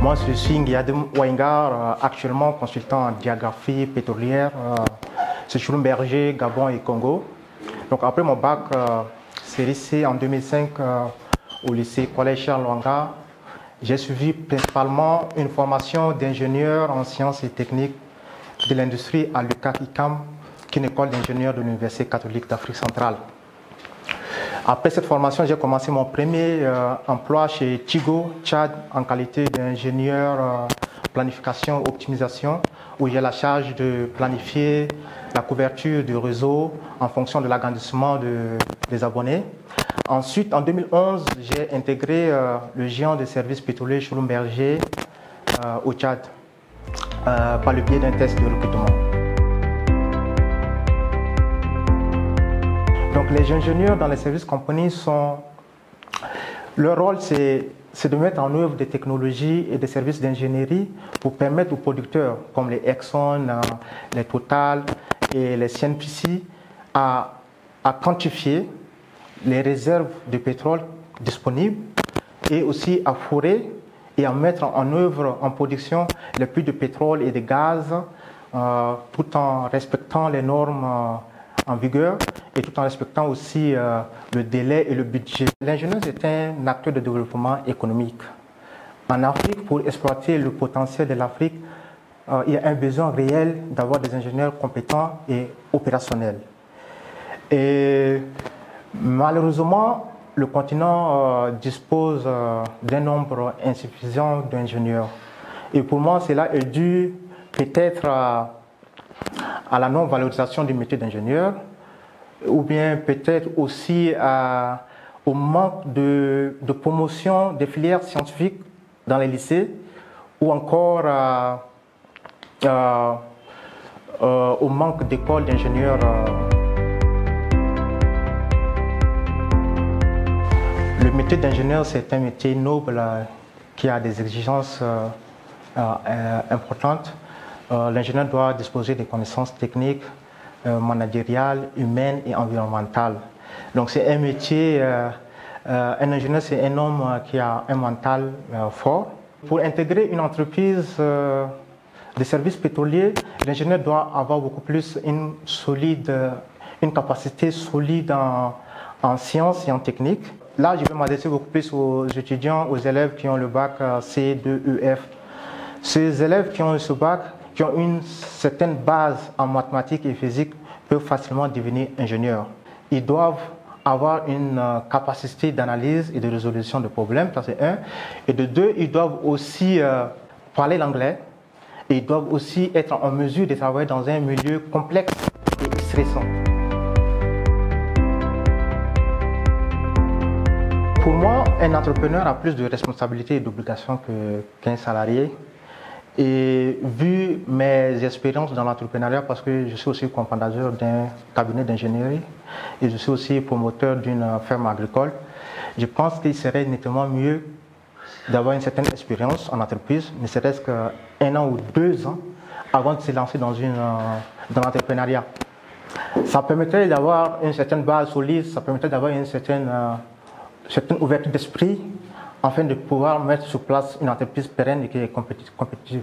Moi, je suis Nguiadem Waingar, actuellement consultant en diagraphie pétrolière sur Schlumberger, Gabon et Congo. Donc, après mon bac série C en 2005 au lycée Collège Charles Lwanga, j'ai suivi principalement une formation d'ingénieur en sciences et techniques de l'industrie à l'UCAC-ICAM, qui est une école d'ingénieurs de l'Université catholique d'Afrique centrale. Après cette formation, j'ai commencé mon premier emploi chez Tigo, Tchad, en qualité d'ingénieur planification optimisation, où j'ai la charge de planifier la couverture du réseau en fonction de l'agrandissement des abonnés. Ensuite, en 2011, j'ai intégré le géant des services pétroliers Schlumberger au Tchad par le biais d'un test de recrutement. Donc les ingénieurs dans les services compagnies leur rôle c'est de mettre en œuvre des technologies et des services d'ingénierie pour permettre aux producteurs comme les Exxon, les Total et les CNPC à quantifier les réserves de pétrole disponibles et aussi à forer et à mettre en œuvre en production les puits de pétrole et de gaz tout en respectant les normes en vigueur et tout en respectant aussi le délai et le budget. L'ingénieur est un acteur de développement économique. En Afrique, pour exploiter le potentiel de l'Afrique, il y a un besoin réel d'avoir des ingénieurs compétents et opérationnels. Et malheureusement, le continent dispose d'un nombre insuffisant d'ingénieurs. Et pour moi, cela est dû peut-être à la non-valorisation du métier d'ingénieur, ou bien peut-être aussi au manque de promotion des filières scientifiques dans les lycées, ou encore au manque d'écoles d'ingénieurs. Le métier d'ingénieur, c'est un métier noble qui a des exigences importantes. L'ingénieur doit disposer des connaissances techniques, managériales, humaines et environnementales. Donc c'est un métier, un ingénieur c'est un homme qui a un mental fort. Pour intégrer une entreprise de services pétroliers, l'ingénieur doit avoir beaucoup plus une capacité solide en sciences et en technique. Là, je vais m'adresser beaucoup plus aux étudiants, aux élèves qui ont le bac C, 2, EF. Ces élèves qui ont ce bac, qui ont une certaine base en mathématiques et physique, peuvent facilement devenir ingénieurs. Ils doivent avoir une capacité d'analyse et de résolution de problèmes, ça c'est un. Et de deux, ils doivent aussi parler l'anglais et ils doivent aussi être en mesure de travailler dans un milieu complexe et stressant. Pour moi, un entrepreneur a plus de responsabilités et d'obligations qu'un salarié. Et vu mes expériences dans l'entrepreneuriat, parce que je suis aussi cofondateur d'un cabinet d'ingénierie et je suis aussi promoteur d'une ferme agricole, je pense qu'il serait nettement mieux d'avoir une certaine expérience en entreprise, ne serait-ce qu'1 an ou 2 ans avant de se lancer dans l'entrepreneuriat. Ça permettrait d'avoir une certaine base solide, ça permettrait d'avoir une certaine ouverture d'esprit afin de pouvoir mettre sur place une entreprise pérenne et qui est compétitive.